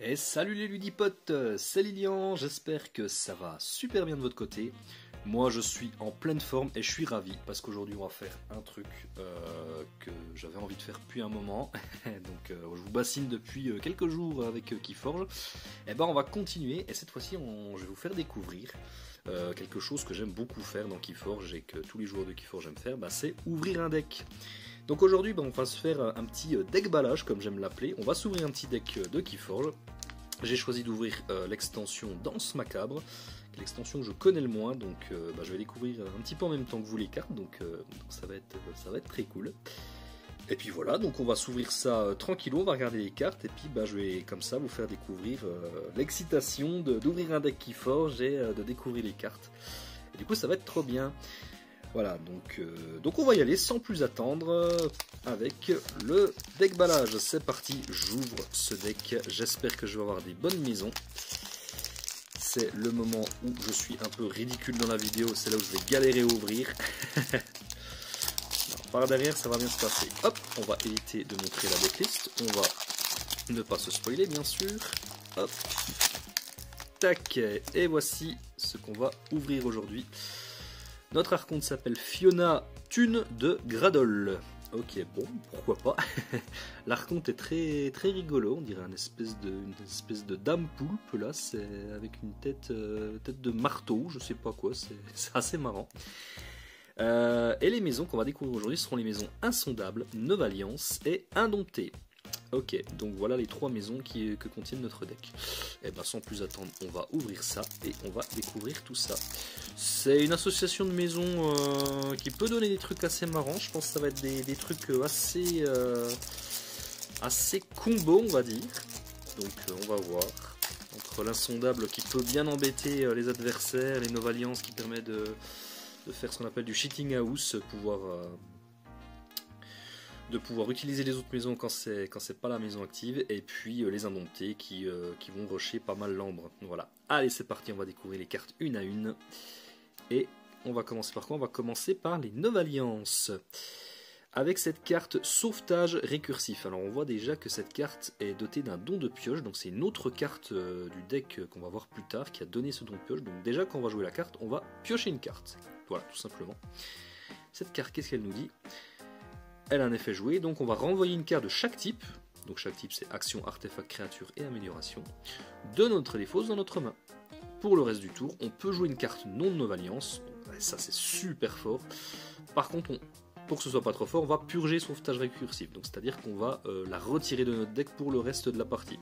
Et salut les ludipotes, c'est Lilian, j'espère que ça va super bien de votre côté. Moi je suis en pleine forme et je suis ravi parce qu'aujourd'hui on va faire un truc que j'avais envie de faire depuis un moment. Donc je vous bassine depuis quelques jours avec Keyforge. Et ben on va continuer et cette fois-ci je vais vous faire découvrir quelque chose que j'aime beaucoup faire dans Keyforge et que tous les joueurs de Keyforge aiment faire, c'est ouvrir un deck. Donc aujourd'hui on va se faire un petit deck ballage comme j'aime l'appeler. On va s'ouvrir un petit deck de Keyforge. J'ai choisi d'ouvrir l'extension Danse Macabre, l'extension que je connais le moins, donc je vais découvrir un petit peu en même temps que vous les cartes, donc ça va être très cool. Et puis voilà, donc on va s'ouvrir ça tranquillou, on va regarder les cartes, et puis je vais comme ça vous faire découvrir l'excitation d'ouvrir un deck Keyforge et de découvrir les cartes. Et du coup ça va être trop bien. Voilà, donc on va y aller sans plus attendre avec le deck ballage. C'est parti, j'ouvre ce deck, j'espère que je vais avoir des bonnes maisons. C'est le moment où je suis un peu ridicule dans la vidéo, c'est là où je vais galérer à ouvrir. Alors, par derrière ça va bien se passer. Hop, on va éviter de montrer la decklist, on va ne pas se spoiler bien sûr. Hop, tac, et voici ce qu'on va ouvrir aujourd'hui. Notre archonte s'appelle Fiona Thune de Gradol. Ok, bon, pourquoi pas. L'archonte est très, très rigolo, on dirait une espèce de dame poulpe, là, c'est avec une tête de marteau, je sais pas quoi, c'est assez marrant. Et les maisons qu'on va découvrir aujourd'hui seront les maisons Insondables, Neuf-Alliance et Indomptée. Ok, donc voilà les trois maisons que contiennent notre deck. Et sans plus attendre, on va ouvrir ça et on va découvrir tout ça. C'est une association de maisons qui peut donner des trucs assez marrants. Je pense que ça va être des trucs assez combo, on va dire. Donc on va voir. Entre l'insondable qui peut bien embêter les adversaires, les Neuf-Alliances qui permet de faire ce qu'on appelle du cheating house, de pouvoir utiliser les autres maisons quand c'est pas la maison active, et puis les indomptés qui vont rusher pas mal l'ambre. Voilà. Allez, c'est parti, on va découvrir les cartes une à une. Et on va commencer par quoi? On va commencer par les Neuf-Alliances. Avec cette carte Sauvetage récursif. Alors on voit déjà que cette carte est dotée d'un don de pioche, donc c'est une autre carte du deck qu'on va voir plus tard qui a donné ce don de pioche. Donc déjà quand on va jouer la carte, on va piocher une carte. Voilà, tout simplement. Cette carte, qu'est-ce qu'elle nous dit? Elle a un effet joué, donc on va renvoyer une carte de chaque type. Donc chaque type c'est action, artefact, créature et amélioration. De notre défausse dans notre main. Pour le reste du tour, on peut jouer une carte non de Neuf-Alliance. Ça c'est super fort. Par contre, pour que ce soit pas trop fort, on va purger Sauvetage récursif. Donc c'est-à-dire qu'on va la retirer de notre deck pour le reste de la partie.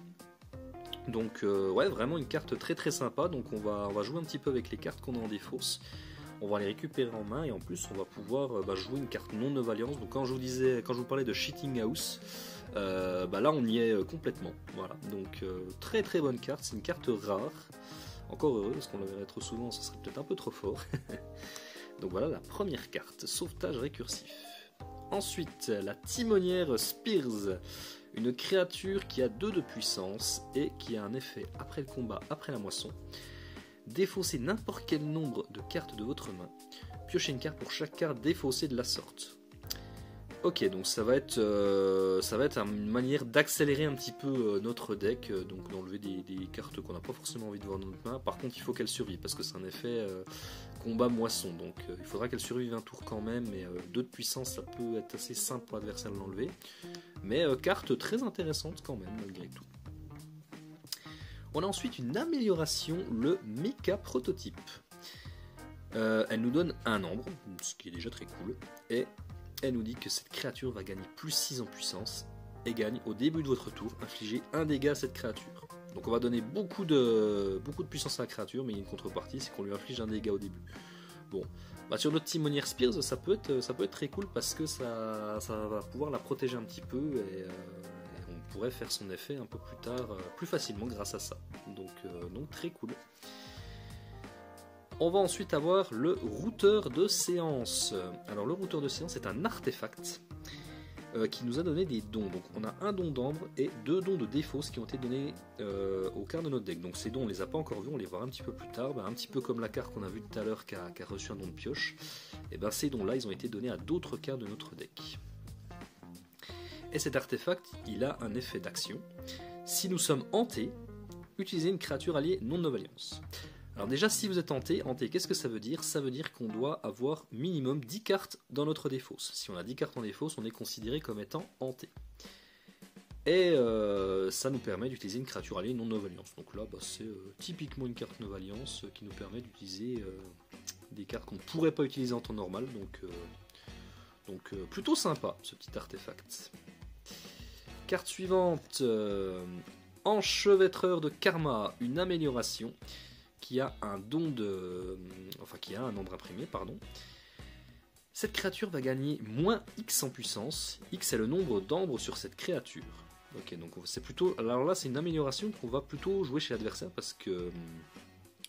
Donc ouais, vraiment une carte très très sympa. Donc on va jouer un petit peu avec les cartes qu'on a en défausse. On va les récupérer en main et en plus on va pouvoir jouer une carte non Neuf-Alliance. Donc quand je vous parlais de Cheating House, là on y est complètement. Voilà, donc très très bonne carte, c'est une carte rare. Encore heureux, parce qu'on la verrait trop souvent, ce serait peut-être un peu trop fort. Donc voilà la première carte, Sauvetage récursif. Ensuite, la Timonière Spears, une créature qui a 2 de puissance et qui a un effet après le combat, après la moisson. Défaussez n'importe quel nombre de cartes de votre main. Piochez une carte pour chaque carte défaussée de la sorte. Ok, donc ça va être une manière d'accélérer un petit peu notre deck, donc d'enlever des cartes qu'on n'a pas forcément envie de voir dans notre main. Par contre, il faut qu'elle survive parce que c'est un effet combat moisson, donc il faudra qu'elle survive un tour quand même. Et 2 de puissance, ça peut être assez simple pour l'adversaire de l'enlever, mais carte très intéressante quand même malgré tout. On a ensuite une amélioration, le Mecha Prototype. Elle nous donne un ambre, ce qui est déjà très cool, et elle nous dit que cette créature va gagner plus 6 en puissance et gagne au début de votre tour, infliger un dégât à cette créature. Donc on va donner beaucoup de puissance à la créature, mais il y a une contrepartie, c'est qu'on lui inflige un dégât au début. Bon, sur notre Timonière Spears, ça peut être très cool parce que ça va pouvoir la protéger un petit peu et on pourrait faire son effet un peu plus tard, plus facilement grâce à ça. Donc très cool. On va ensuite avoir le routeur de séance. Alors le routeur de séance est un artefact qui nous a donné des dons. Donc on a un don d'ambre et 2 dons de défausse qui ont été donnés aux cartes de notre deck. Donc ces dons on les a pas encore vus, on les verra un petit peu plus tard. Un petit peu comme la carte qu'on a vue tout à l'heure qui a reçu un don de pioche. Et ces dons là ils ont été donnés à d'autres cartes de notre deck. Et cet artefact il a un effet d'action. Si nous sommes hantés, utiliser une créature alliée non de Nova Alliance. Alors déjà, si vous êtes hanté, qu'est-ce que ça veut dire? Ça veut dire qu'on doit avoir minimum 10 cartes dans notre défausse. Si on a 10 cartes en défausse, on est considéré comme étant hanté. Et ça nous permet d'utiliser une créature alliée non Nova Alliance. Donc là, c'est typiquement une carte Nova Alliance qui nous permet d'utiliser des cartes qu'on ne pourrait pas utiliser en temps normal. Donc plutôt sympa, ce petit artefact. Carte suivante, Enchevêtreur de Karma, une amélioration qui a un don de... Enfin, qui a un nombre imprimé, pardon. Cette créature va gagner moins X en puissance. X est le nombre d'ambres sur cette créature. Ok, donc c'est plutôt... Alors là, c'est une amélioration qu'on va plutôt jouer chez l'adversaire parce que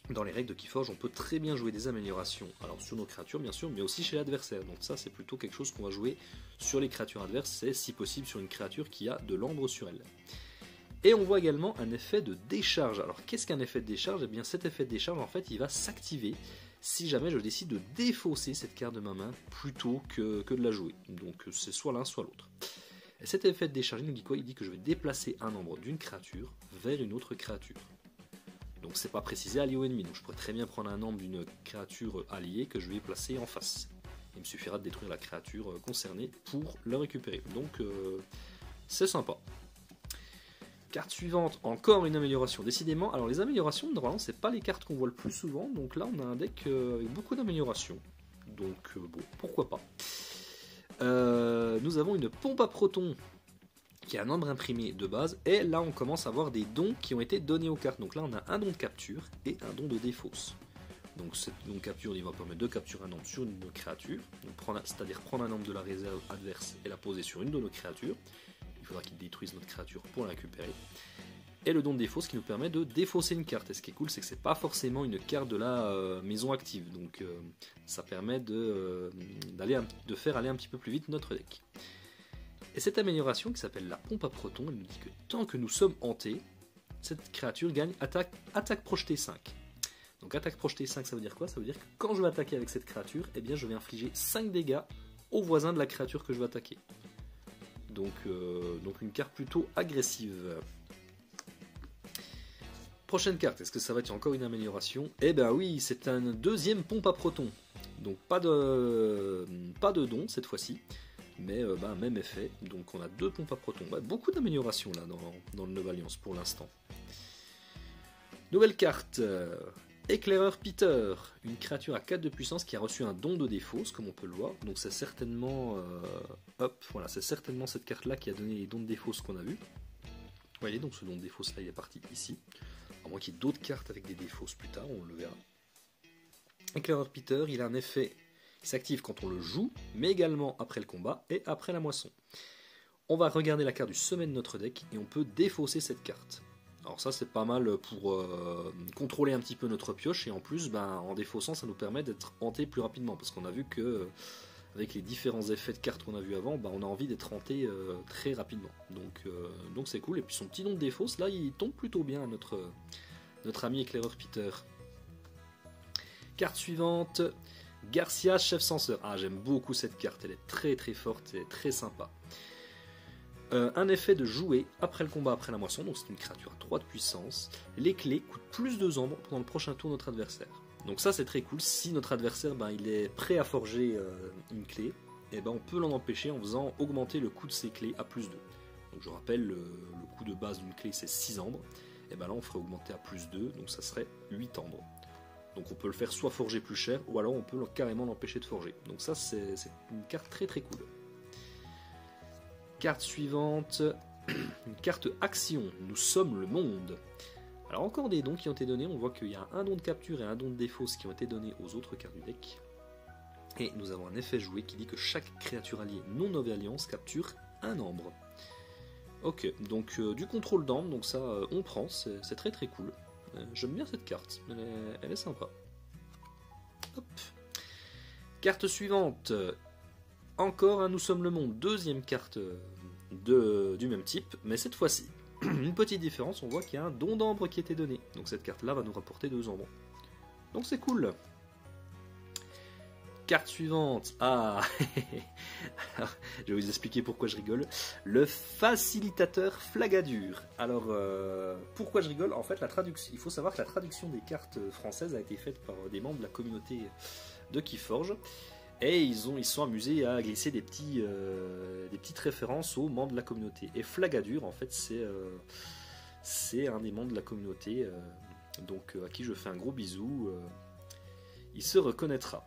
dans les règles de Keyforge, on peut très bien jouer des améliorations. Alors sur nos créatures, bien sûr, mais aussi chez l'adversaire. Donc ça, c'est plutôt quelque chose qu'on va jouer sur les créatures adverses. C'est si possible sur une créature qui a de l'ambre sur elle. Et on voit également un effet de décharge. Alors qu'est-ce qu'un effet de décharge? Eh bien cet effet de décharge, en fait, il va s'activer si jamais je décide de défausser cette carte de ma main plutôt que de la jouer. Donc c'est soit l'un, soit l'autre. Et cet effet de décharge, il nous dit quoi? Il dit que je vais déplacer un nombre d'une créature vers une autre créature. Donc c'est pas précisé allié ou ennemi. Donc je pourrais très bien prendre un nombre d'une créature alliée que je vais placer en face. Il me suffira de détruire la créature concernée pour la récupérer. Donc c'est sympa. Carte suivante, encore une amélioration. Décidément, alors les améliorations, normalement, c'est pas les cartes qu'on voit le plus souvent. Donc là, on a un deck avec beaucoup d'améliorations. Donc bon, pourquoi pas. Nous avons une pompe à protons qui a un nombre imprimé de base. Et là, on commence à avoir des dons qui ont été donnés aux cartes. Donc là, on a un don de capture et un don de défausse. Donc cette don de capture, il va permettre de capturer un nombre sur une de nos créatures. C'est-à-dire prendre un nombre de la réserve adverse et la poser sur une de nos créatures. Il faudra qu'il détruise notre créature pour la récupérer. Et le don de défausse qui nous permet de défausser une carte. Et ce qui est cool, c'est que c'est pas forcément une carte de la maison active. Donc ça permet de faire aller un petit peu plus vite notre deck. Et cette amélioration qui s'appelle la pompe à protons, elle nous dit que tant que nous sommes hantés, cette créature gagne attaque projetée 5. Donc attaque projetée 5, ça veut dire quoi? Ça veut dire que quand je vais attaquer avec cette créature, eh bien je vais infliger 5 dégâts au voisin de la créature que je vais attaquer. Donc une carte plutôt agressive. Prochaine carte, est-ce que ça va être encore une amélioration? Eh ben oui, c'est un deuxième pompe à protons. Donc pas de don cette fois-ci, mais même effet. Donc on a deux pompes à protons. Beaucoup d'améliorations là dans le Nova Alliance pour l'instant. Nouvelle carte, Éclaireur Peter, une créature à 4 de puissance qui a reçu un don de défausse, comme on peut le voir. Donc c'est certainement c'est certainement cette carte-là qui a donné les dons de défausse qu'on a vu. Vous voyez, donc ce don de défausse là il est parti ici. À moins qu'il y ait d'autres cartes avec des défausses plus tard, on le verra. Éclaireur Peter, il a un effet qui s'active quand on le joue, mais également après le combat et après la moisson. On va regarder la carte du sommet de notre deck et on peut défausser cette carte. Alors ça c'est pas mal pour contrôler un petit peu notre pioche et en plus en défaussant ça nous permet d'être hanté plus rapidement parce qu'on a vu que avec les différents effets de cartes qu'on a vu avant, on a envie d'être hanté très rapidement. Donc c'est cool. Et puis son petit nom de défausse là il tombe plutôt bien à notre ami éclaireur Peter. Carte suivante, Garcia chef censeur. Ah j'aime beaucoup cette carte, elle est très très forte et très sympa. Un effet de jouer après le combat, après la moisson, donc c'est une créature à 3 de puissance. Les clés coûtent plus de ombres pendant le prochain tour de notre adversaire. Donc ça c'est très cool, si notre adversaire il est prêt à forger une clé, et on peut l'en empêcher en faisant augmenter le coût de ses clés à plus 2. Donc je rappelle, le coût de base d'une clé c'est 6 ambres, et là on ferait augmenter à plus 2, donc ça serait 8 ambres. Donc on peut le faire soit forger plus cher, ou alors on peut carrément l'empêcher de forger. Donc ça c'est une carte très très cool. Carte suivante, une carte action, nous sommes le monde. Alors encore des dons qui ont été donnés, on voit qu'il y a un don de capture et un don de défausse qui ont été donnés aux autres cartes du deck. Et nous avons un effet joué qui dit que chaque créature alliée non Nova Alliance capture un ambre. Ok, donc du contrôle d'ambre, donc ça on prend, c'est très très cool. J'aime bien cette carte, elle est sympa. Hop. Carte suivante, encore un Nous sommes le monde, deuxième carte du même type, mais cette fois-ci, une petite différence, on voit qu'il y a un don d'ambre qui a été donné. Donc cette carte-là va nous rapporter 2 ombres. Donc c'est cool. Carte suivante. Ah, alors, je vais vous expliquer pourquoi je rigole. Le facilitateur Flagadure. Alors, pourquoi je rigole? En fait, la traduction. Il faut savoir que la traduction des cartes françaises a été faite par des membres de la communauté de Keyforge. Et ils se sont amusés à glisser des petites références aux membres de la communauté. Et Flagadure, en fait, c'est un des membres de la communauté. Donc, à qui je fais un gros bisou. Il se reconnaîtra.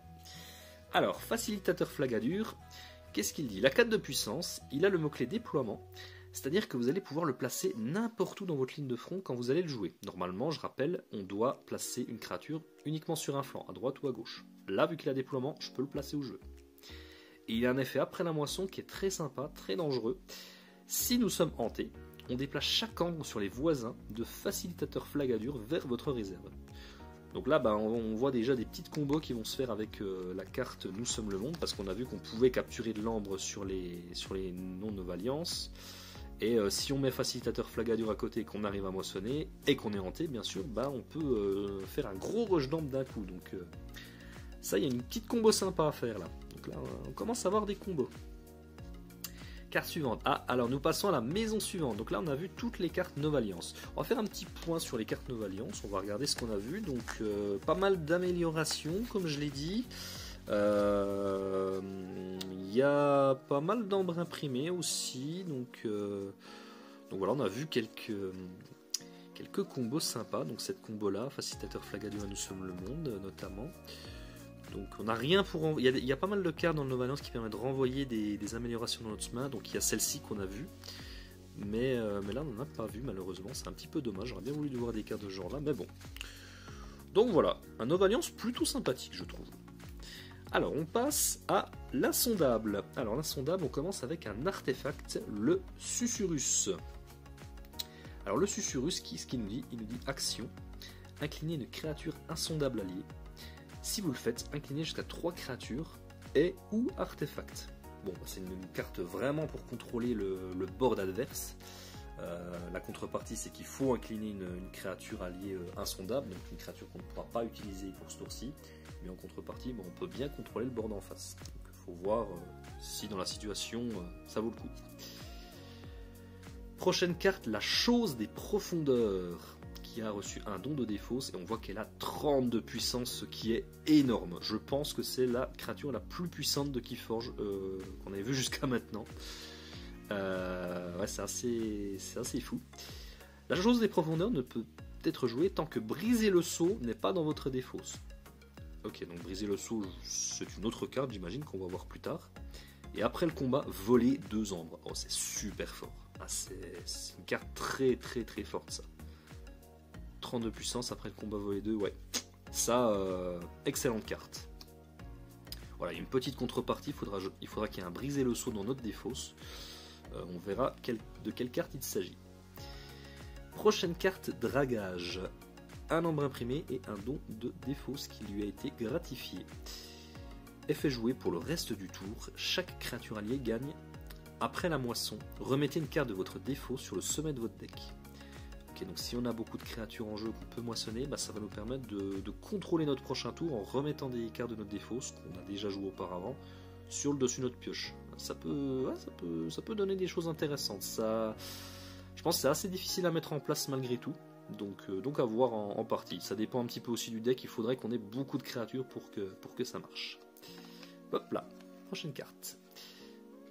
Alors, facilitateur Flagadure, qu'est-ce qu'il dit? La carte de puissance, il a le mot-clé déploiement, c'est-à-dire que vous allez pouvoir le placer n'importe où dans votre ligne de front quand vous allez le jouer. Normalement, je rappelle, on doit placer une créature uniquement sur un flanc, à droite ou à gauche. Là, vu qu'il a déploiement, je peux le placer où je veux. Et il a un effet après la moisson qui est très sympa, très dangereux. Si nous sommes hantés, on déplace chaque angle sur les voisins de facilitateur Flagadure vers votre réserve. Donc là, on voit déjà des petites combos qui vont se faire avec la carte Nous sommes le monde, parce qu'on a vu qu'on pouvait capturer de l'ambre sur les non-alliances. Et si on met facilitateur Flagadure à côté et qu'on arrive à moissonner, et qu'on est hanté, bien sûr, on peut faire un gros rush d'ambre d'un coup. Donc ça, il y a une petite combo sympa à faire là. Donc là, on commence à avoir des combos. Carte suivante. Ah, alors nous passons à la maison suivante. Donc là, on a vu toutes les cartes Nova Alliance. On va faire un petit point sur les cartes Nova Alliance. On va regarder ce qu'on a vu. Donc, pas mal d'améliorations, comme je l'ai dit. Il y a pas mal d'ambre imprimé aussi. Donc voilà, on a vu quelques combos sympas. Donc cette combo-là, facilitateur Flagadure, Nous sommes le monde, notamment. Donc on n'a rien pour... Il y a pas mal de cartes dans le Nova Alliance qui permettent de renvoyer des améliorations dans notre main. Donc il y a celle-ci qu'on a vue. Mais là on n'en a pas vu malheureusement. C'est un petit peu dommage. J'aurais bien voulu voir des cartes de ce genre là. Mais bon. Donc voilà. Un Nova Alliance plutôt sympathique je trouve. Alors on passe à l'insondable. Alors l'insondable on commence avec un artefact. Le Susurrus. Alors le Susurrus, ce qu'il nous dit? Il nous dit action. Incliner une créature insondable alliée. Si vous le faites, inclinez jusqu'à 3 créatures et ou artefacts. Bon, c'est une carte vraiment pour contrôler le board adverse. La contrepartie, c'est qu'il faut incliner une créature alliée insondable, donc une créature qu'on ne pourra pas utiliser pour ce tour-ci. Mais en contrepartie, on peut bien contrôler le board en face. Donc il faut voir si dans la situation, ça vaut le coup. Prochaine carte, la chose des profondeurs, qui a reçu un don de défausse et on voit qu'elle a 30 de puissance, ce qui est énorme. Je pense que c'est la créature la plus puissante de Keyforge qu'on avait vu jusqu'à maintenant. Ouais, c'est assez fou. La chose des profondeurs ne peut être jouée tant que briser le sceau n'est pas dans votre défausse. Ok, donc briser le sceau, c'est une autre carte, j'imagine, qu'on va voir plus tard. Et après le combat, voler 2 ombres. Oh, c'est super fort. Ah, c'est une carte très très très forte, ça. 30 de puissance après le combat voler 2, ouais. Ça, excellente carte. Voilà, il y a une petite contrepartie, il faudra qu'il y ait un briser le sceau dans notre défausse. On verra de quelle carte il s'agit. Prochaine carte, dragage. Un ambre imprimé et un don de défausse qui lui a été gratifié. Effet joué pour le reste du tour, chaque créature alliée gagne. Après la moisson, remettez une carte de votre défaut sur le sommet de votre deck. Ok, donc si on a beaucoup de créatures en jeu qu'on peut moissonner, ça va nous permettre de contrôler notre prochain tour en remettant des cartes de notre défaut, ce qu'on a déjà joué auparavant, sur le dessus de notre pioche. Ça peut donner des choses intéressantes. Ça, je pense que c'est assez difficile à mettre en place malgré tout. Donc à voir en partie. Ça dépend un petit peu aussi du deck. Il faudrait qu'on ait beaucoup de créatures pour que ça marche. Hop là, prochaine carte.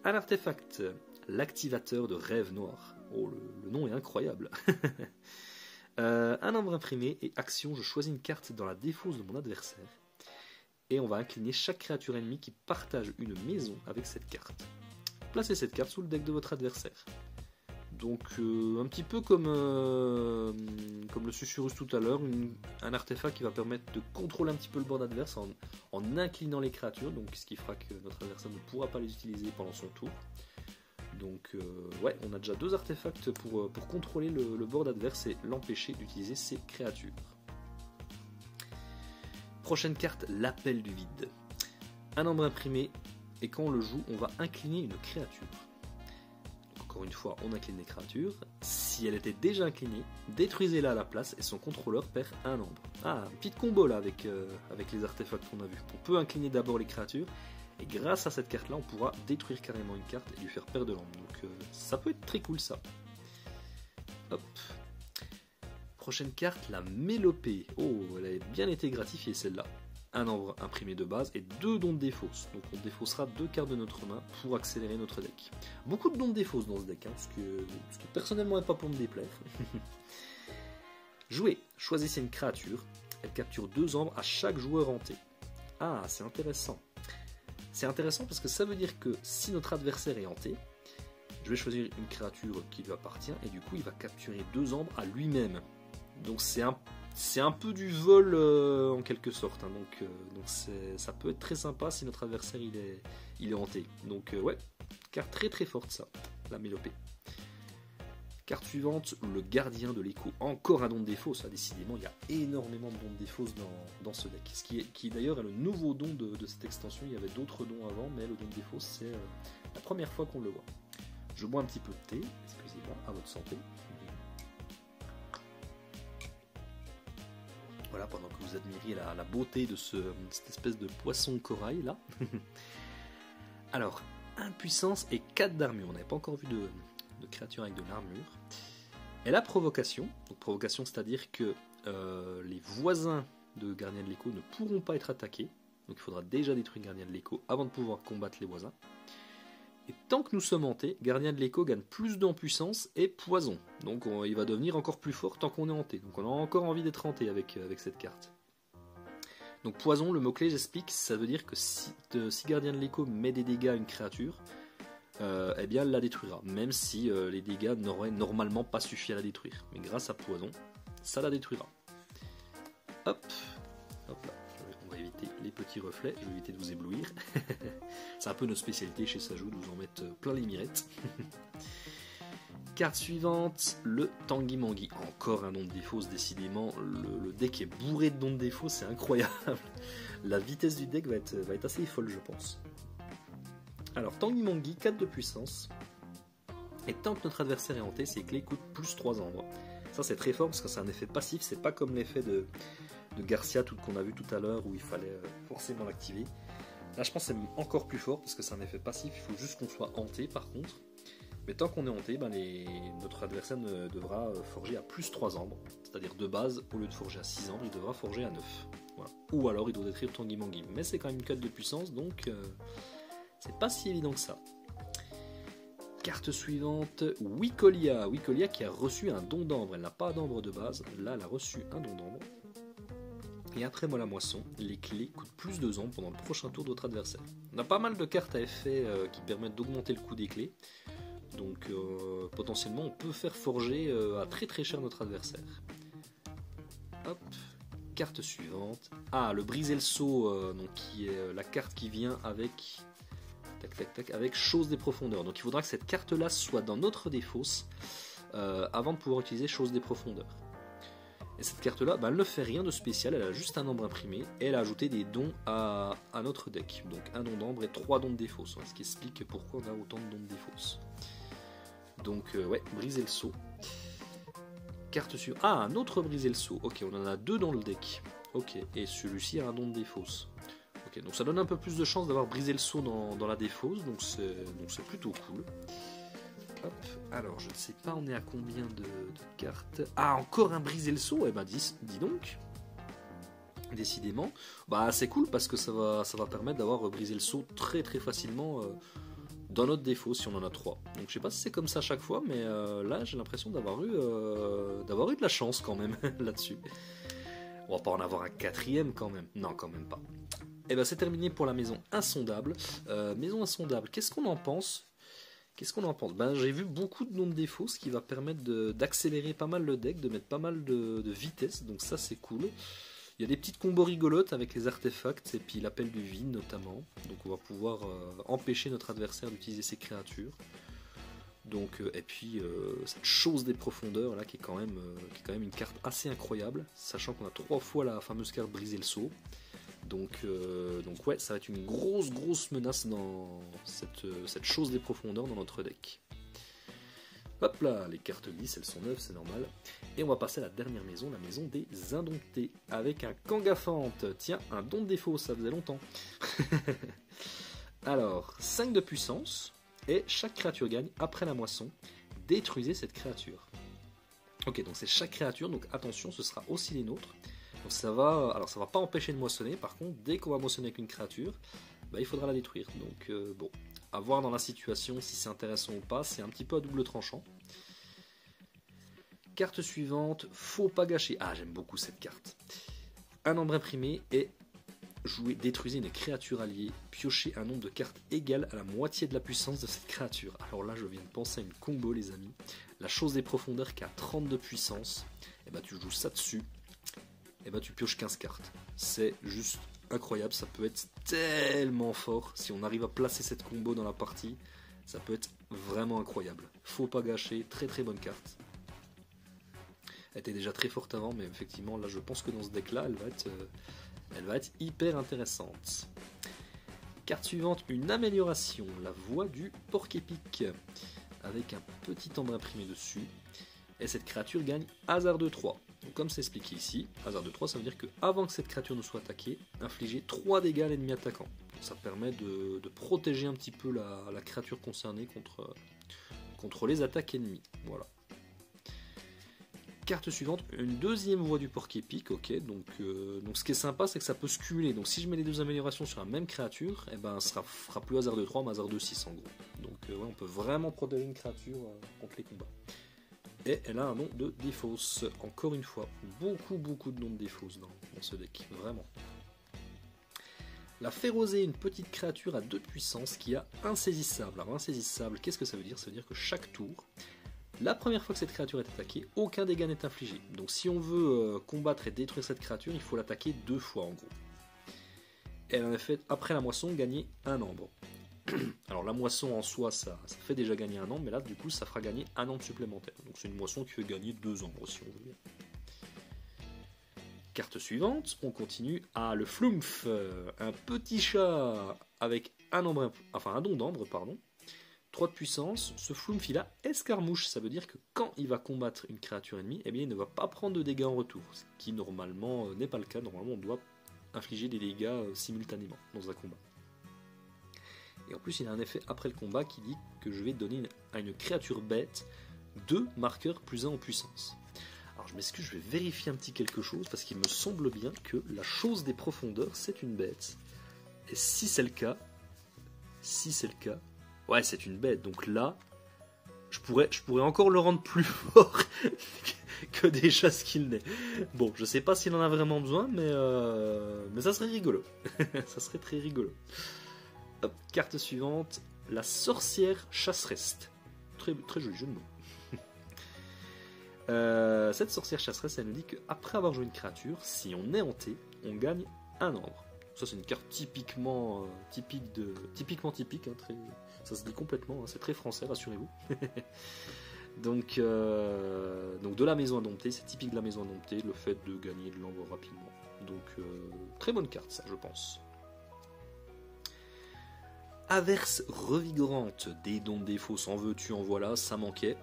Un artefact, l'activateur de rêve noir. Oh, le nom est incroyable. Un ambre imprimé et action, je choisis une carte dans la défausse de mon adversaire. Et on va incliner chaque créature ennemie qui partage une maison avec cette carte. Placez cette carte sous le deck de votre adversaire. Donc un petit peu comme le Susurrus tout à l'heure, un artefact qui va permettre de contrôler un petit peu le board adverse en inclinant les créatures, donc ce qui fera que notre adversaire ne pourra pas les utiliser pendant son tour. Donc ouais, on a déjà 2 artefacts pour contrôler le board adverse et l'empêcher d'utiliser ses créatures. Prochaine carte, l'appel du vide. Un ambre imprimé, et quand on le joue, on va incliner une créature. Encore une fois, on incline les créatures. si elle était déjà inclinée, détruisez-la à la place et son contrôleur perd un nombre. Ah, un petit combo là avec les artefacts qu'on a vus. On peut incliner d'abord les créatures, et grâce à cette carte là, on pourra détruire carrément une carte et lui faire perdre de l'ombre. Donc ça peut être très cool ça. Hop. Prochaine carte, la Mélopée. Oh, elle a bien été gratifiée celle-là. Un nombre imprimé de base et 2 dons de défausse. Donc on défaussera 2 cartes de notre main pour accélérer notre deck. Beaucoup de dons de défausse dans ce deck, hein, ce qui personnellement n'est pas pour me déplaire. Jouez, choisissez une créature. Elle capture 2 ombres à chaque joueur hanté. Ah, c'est intéressant. C'est intéressant parce que ça veut dire que si notre adversaire est hanté, je vais choisir une créature qui lui appartient et du coup il va capturer 2 ombres à lui-même. Donc c'est un peu du vol en quelque sorte, hein. Donc ça peut être très sympa si notre adversaire il est hanté. Donc ouais, carte très très forte ça, la Mélopée. Carte suivante, le Gardien de l'écho. Encore un don de défausse, décidément il y a énormément de dons de défausse dans ce deck. Qui d'ailleurs est le nouveau don de cette extension, il y avait d'autres dons avant, mais le don de défausse c'est la première fois qu'on le voit. Je bois un petit peu de thé, excusez-moi, à votre santé. Voilà, pendant que vous admiriez la beauté de cette espèce de poisson corail là. Alors, 1 de puissance et 4 d'armure. On n'avait pas encore vu de créature avec de l'armure. Elle a provocation. Donc provocation, c'est-à-dire que les voisins de Gardien de l'écho ne pourront pas être attaqués. Donc il faudra déjà détruire Gardien de l'écho avant de pouvoir combattre les voisins. Et tant que nous sommes hantés, Gardien de l'écho gagne plus d'en puissance et poison. Donc il va devenir encore plus fort tant qu'on est hanté. Donc on a encore envie d'être hanté avec cette carte. Donc poison, le mot-clé j'explique, ça veut dire que si Gardien de l'écho met des dégâts à une créature, eh bien elle la détruira. Même si les dégâts n'auraient normalement pas suffi à la détruire. Mais grâce à poison, ça la détruira. Hop, hop là. On va éviter les petits reflets, je vais éviter de vous éblouir. C'est un peu notre spécialité chez Sajou de vous en mettre plein les mirettes. Carte suivante, le Tanguy Manguy. Encore un don de défausse, décidément. Le deck est bourré de dons de défausse, c'est incroyable. La vitesse du deck va être assez folle, je pense. Alors, Tanguy Manguy, 4 de puissance. Et tant que notre adversaire est hanté, ses clés coûtent plus 3 ombres. Ça, c'est très fort parce que c'est un effet passif, c'est pas comme l'effet de Garcia qu'on a vu tout à l'heure où il fallait forcément l'activer. Là je pense que c'est encore plus fort parce que c'est un effet passif, il faut juste qu'on soit hanté par contre. Mais tant qu'on est hanté, notre adversaire devra forger à plus 3 ombres. C'est-à-dire de base, au lieu de forger à 6 ombres, il devra forger à 9. Voilà. Ou alors il doit détruire Tanguy Manguy. Mais c'est quand même une 4 de puissance, donc c'est pas si évident que ça. Carte suivante, Wicolia. Wicolia qui a reçu un don d'ambre. Elle n'a pas d'ambre de base, là elle a reçu un don d'ambre. Et après moi la moisson, les clés coûtent plus de ombres pendant le prochain tour de votre adversaire. On a pas mal de cartes à effet qui permettent d'augmenter le coût des clés. Donc potentiellement on peut faire forger à très très cher notre adversaire. Hop, carte suivante. Ah, le briser le sceau, donc qui est la carte qui vient avec avec chose des profondeurs. Donc il faudra que cette carte là soit dans notre défausse avant de pouvoir utiliser chose des profondeurs. Et cette carte là, elle ne fait rien de spécial, elle a juste un nombre imprimé et elle a ajouté des dons à notre deck. Donc un don d'ambre et 3 dons de défausse, ce qui explique pourquoi on a autant de dons de défausse. Donc ouais, briser le sceau. Carte sur... Ah, un autre briser le sceau. Ok, on en a 2 dans le deck. Ok, et celui-ci a un don de défausse. Ok, donc ça donne un peu plus de chance d'avoir brisé le sceau dans la défausse, donc c'est plutôt cool. Hop, alors je ne sais pas, on est à combien de cartes. Ah, encore un briser le sceau. Eh ben dis donc. Décidément. C'est cool parce que ça va permettre d'avoir brisé le sceau très très facilement dans notre défaut si on en a 3. Donc je sais pas si c'est comme ça à chaque fois, mais là j'ai l'impression d'avoir eu de la chance quand même là-dessus. On va pas en avoir un 4ème quand même. Non, quand même pas. Et ben c'est terminé pour la maison insondable. Maison insondable, qu'est-ce qu'on en pense ? J'ai vu beaucoup de noms de défauts, ce qui va permettre d'accélérer pas mal le deck, de mettre pas mal de vitesse, donc ça c'est cool. Il y a des petites combos rigolotes avec les artefacts et puis l'appel du vide notamment, donc on va pouvoir empêcher notre adversaire d'utiliser ses créatures. Donc, et puis cette chose des profondeurs là qui est quand même une carte assez incroyable, sachant qu'on a 3 fois la fameuse carte briser le sceau. Donc ouais, ça va être une grosse menace dans cette chose des profondeurs dans notre deck. Hop là, les cartes glissent, elles sont neuves, c'est normal. Et on va passer à la dernière maison, la maison des indomptés, avec un Kangafante. Tiens, un don de défaut, ça faisait longtemps. Alors, 5 de puissance, et chaque créature gagne, après la moisson, détruisez cette créature. Ok, donc c'est chaque créature, donc attention, ce sera aussi les nôtres. Donc ça va pas empêcher de moissonner, par contre, dès qu'on va moissonner avec une créature, bah, il faudra la détruire. Donc bon, à voir dans la situation si c'est intéressant ou pas, c'est un petit peu à double tranchant. Carte suivante, faut pas gâcher. Ah, j'aime beaucoup cette carte. Un nombre imprimé et jouez, détruisez une créature alliée, piochez un nombre de cartes égal à la moitié de la puissance de cette créature. Alors là, je viens de penser à une combo, les amis. La chose des profondeurs qui a 30 de puissance, et bah tu joues ça dessus, et bah tu pioches 15 cartes. C'est juste incroyable, ça peut être tellement fort. Si on arrive à placer cette combo dans la partie, ça peut être vraiment incroyable. Faut pas gâcher, très très bonne carte. Elle était déjà très forte avant, mais effectivement, là je pense que dans ce deck-là, elle va être hyper intéressante. Carte suivante, une amélioration, la voix du porc-épic, avec un petit emblème imprimé dessus. Et cette créature gagne hasard de 3. Donc comme c'est expliqué ici, hasard de 3, ça veut dire qu'avant que cette créature ne soit attaquée, infligez 3 dégâts à l'ennemi attaquant. Ça permet de protéger un petit peu la créature concernée contre les attaques ennemies. Voilà. Carte suivante, une deuxième voix du porc-épic, ok, donc ce qui est sympa c'est que ça peut se cumuler, donc si je mets les deux améliorations sur la même créature, et ben ça fera plus hasard de 3 mais hasard de 6 en gros. Donc ouais, on peut vraiment protéger une créature contre les combats. Et elle a un nom de défausse, encore une fois, beaucoup de noms de défausse dans ce deck, vraiment. La Férosée, une petite créature à 2 de puissance qui a insaisissable. Alors insaisissable, qu'est-ce que ça veut dire? Ça veut dire que chaque tour, la première fois que cette créature est attaquée, aucun dégât n'est infligé. Donc si on veut combattre et détruire cette créature, il faut l'attaquer 2 fois en gros. Elle en a fait, après la moisson, gagner un ambre. Alors la moisson en soi, ça fait déjà gagner un ambre, mais là du coup ça fera gagner un ambre supplémentaire. Donc c'est une moisson qui fait gagner 2 ambres si on veut bien. Carte suivante, on continue. Ah, le Flumph, un petit chat avec un don d'ambre, pardon. 3 de puissance, ce Flumph il a escarmouche, ça veut dire que quand il va combattre une créature ennemie, eh bien, il ne va pas prendre de dégâts en retour, ce qui normalement n'est pas le cas, normalement on doit infliger des dégâts simultanément dans un combat. Et en plus il a un effet après le combat qui dit que je vais donner à une créature bête 2 marqueurs plus 1 en puissance. Alors je m'excuse, je vais vérifier un petit quelque chose, parce qu'il me semble bien que la chose des profondeurs c'est une bête, et si c'est le cas, ouais, c'est une bête, donc là, je pourrais encore le rendre plus fort que déjà ce qu'il n'est. Bon, je sais pas s'il en a vraiment besoin, mais ça serait rigolo. Ça serait très rigolo. Hop, carte suivante, la sorcière chasseresse. Très, très joli jeu de mots. Cette sorcière chasseresse, elle nous dit qu'après avoir joué une créature, si on est hanté, on gagne un ambre. Ça c'est une carte typiquement typique, hein, très, ça se dit complètement, hein, c'est très français, rassurez-vous. donc de la maison indomptée, c'est typique de la maison indomptée, le fait de gagner de l'ambre rapidement. Donc très bonne carte ça je pense. Averse revigorante, des dons de défaut, en veux-tu en voilà, ça manquait.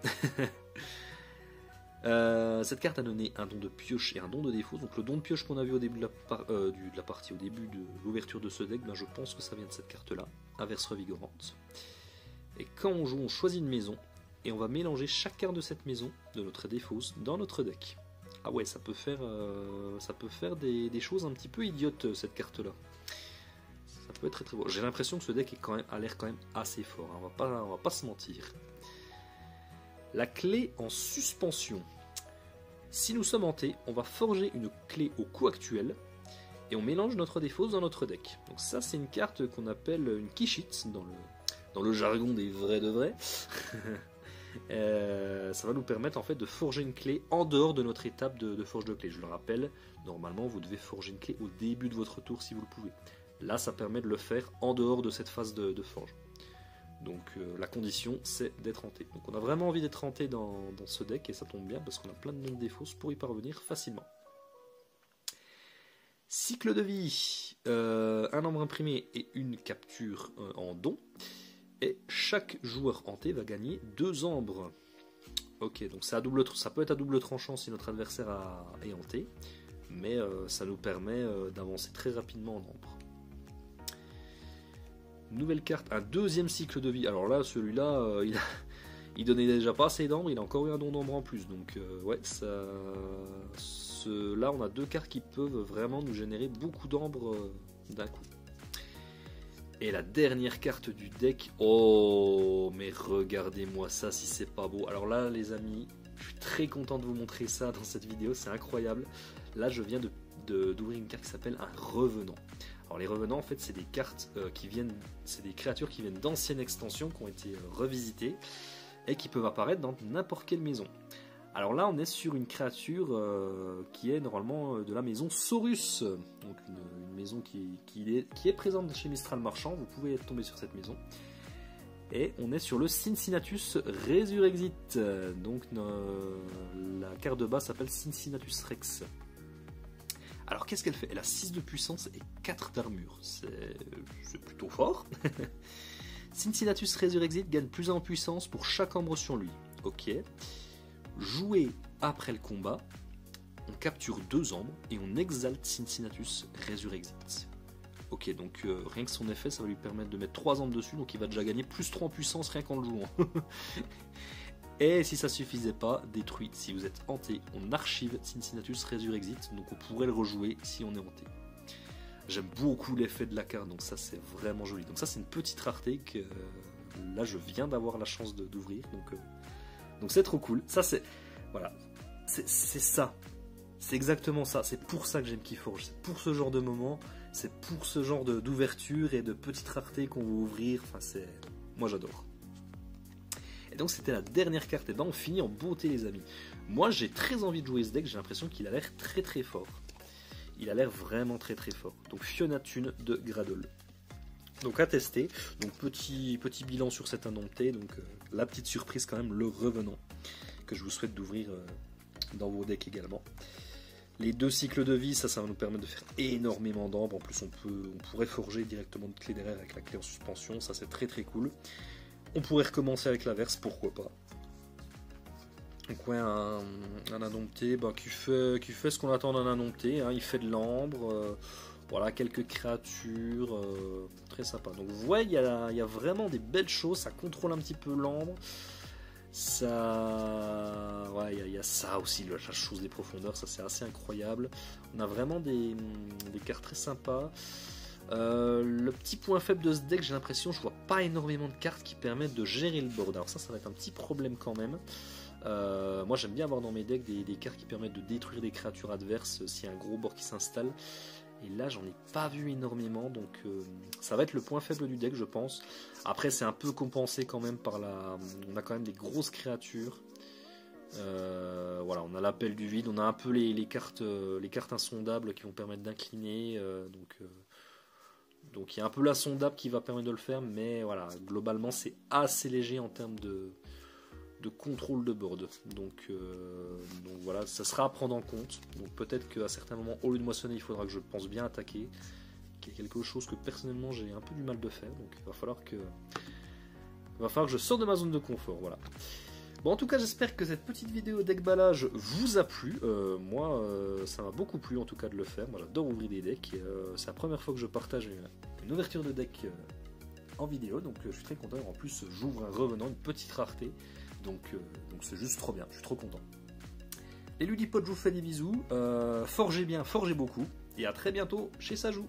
Cette carte a donné un don de pioche et un don de défaut. Donc le don de pioche qu'on a vu au début de la partie, au début de l'ouverture de ce deck, ben je pense que ça vient de cette carte là, Averse revigorante. Et quand on joue, on choisit une maison et on va mélanger chaque carte de cette maison, de notre défausse, dans notre deck. Ah ouais, ça peut faire des choses un petit peu idiotes cette carte là. Ça peut être très très beau. J'ai l'impression que ce deck a l'air quand même assez fort, hein. On va pas se mentir. La clé en suspension. Si nous sommes hantés, on va forger une clé au coût actuel et on mélange notre défausse dans notre deck. Donc ça c'est une carte qu'on appelle une Kishit dans le jargon des vrais de vrais. Ça va nous permettre en fait de forger une clé en dehors de notre étape de forge de clé. Je le rappelle, normalement vous devez forger une clé au début de votre tour si vous le pouvez. Là ça permet de le faire en dehors de cette phase de forge. Donc la condition c'est d'être hanté. Donc on a vraiment envie d'être hanté dans ce deck et ça tombe bien parce qu'on a plein de noms de défauts pour y parvenir facilement. Cycle de vie, un nombre imprimé et une capture en don. Et chaque joueur hanté va gagner 2 ambres. Ok, donc ça peut être à double tranchant si notre adversaire est hanté, mais ça nous permet d'avancer très rapidement en nombre. Nouvelle carte, un deuxième cycle de vie. Alors là, celui-là, il donnait déjà pas assez d'ambre, il a encore eu un don d'ambre en plus. Donc ouais, là on a deux cartes qui peuvent vraiment nous générer beaucoup d'ambre d'un coup. Et la dernière carte du deck, oh mais regardez-moi ça si c'est pas beau. Alors là les amis, je suis très content de vous montrer ça dans cette vidéo, c'est incroyable. Là je viens d'ouvrir une carte qui s'appelle un revenant. Alors les revenants en fait c'est des cartes c'est des créatures qui viennent d'anciennes extensions qui ont été revisitées et qui peuvent apparaître dans n'importe quelle maison. Alors là on est sur une créature qui est normalement de la maison Saurus, donc une maison qui est présente chez Mistral Marchand, vous pouvez tomber sur cette maison. Et on est sur le Cincinnatus Resurrexit, donc la carte de base s'appelle Cincinnatus Rex. Alors qu'est-ce qu'elle fait? Elle a 6 de puissance et 4 d'armure, c'est plutôt fort. Cincinnatus Resurrexit gagne plus 1 en puissance pour chaque ambre sur lui. Ok. Joué après le combat, on capture 2 ambres et on exalte Cincinnatus Resurrexit. Ok, donc rien que son effet, ça va lui permettre de mettre 3 ambres dessus, donc il va déjà gagner plus 3 en puissance rien qu'en le jouant. Et si ça suffisait pas, détruite. Si vous êtes hanté, on archive Cincinnatus Resurrexit, donc on pourrait le rejouer si on est hanté. J'aime beaucoup l'effet de la carte, donc ça c'est vraiment joli. Donc ça c'est une petite rareté que là je viens d'avoir la chance d'ouvrir, donc c'est trop cool. Ça c'est voilà, c'est ça, c'est exactement ça. C'est pour ça que j'aime Keyforge. C'est pour ce genre de moment, c'est pour ce genre d'ouverture et de petites raretés qu'on va ouvrir. Enfin moi j'adore. Et donc c'était la dernière carte. Et ben on finit en beauté les amis. Moi j'ai très envie de jouer ce deck. J'ai l'impression qu'il a l'air très très fort. Il a l'air vraiment très très fort. Donc Fiona Thune de Gradle. Donc à tester. Donc petit bilan sur cet indompté. Donc la petite surprise quand même, le revenant, que je vous souhaite d'ouvrir dans vos decks également. Les 2 cycles de vie, ça va nous permettre de faire énormément d'ambre. En plus on pourrait forger directement de clé derrière avec la clé en suspension. Ça c'est très très cool. On pourrait recommencer avec l'inverse, pourquoi pas. Donc ouais, un indompté qui fait ce qu'on attend d'un indompté, hein. Il fait de l'ambre, voilà, quelques créatures, très sympa. Donc vous voyez, il y a vraiment des belles choses, ça contrôle un petit peu l'ambre. Ça, ouais, il y a ça aussi, la chose des profondeurs, ça c'est assez incroyable. On a vraiment des cartes très sympas. Le petit point faible de ce deck, j'ai l'impression, je vois pas énormément de cartes qui permettent de gérer le board. Alors ça va être un petit problème quand même. Moi j'aime bien avoir dans mes decks des cartes qui permettent de détruire des créatures adverses s'il y a un gros board qui s'installe. Et là j'en ai pas vu énormément, donc ça va être le point faible du deck je pense. Après c'est un peu compensé quand même par on a quand même des grosses créatures. Voilà, on a l'appel du vide, on a un peu les cartes insondables qui vont permettre d'incliner. Donc il y a un peu l'insondable qui va permettre de le faire, mais voilà, globalement c'est assez léger en termes de contrôle de board. Donc voilà, ça sera à prendre en compte. Donc peut-être qu'à certains moments, au lieu de moissonner, il faudra que je pense bien attaquer, qui est quelque chose que personnellement j'ai un peu du mal de faire. Donc il va falloir que je sorte de ma zone de confort. Voilà. Bon, en tout cas, j'espère que cette petite vidéo deck ballage vous a plu. Moi, ça m'a beaucoup plu en tout cas de le faire. Moi, j'adore ouvrir des decks. C'est la première fois que je partage une ouverture de deck en vidéo, donc je suis très content. En plus, j'ouvre un revenant, une petite rareté. Donc c'est juste trop bien, je suis trop content. Les Ludipodes, je vous fais des bisous. Forgez bien, forgez beaucoup. Et à très bientôt chez Sajou.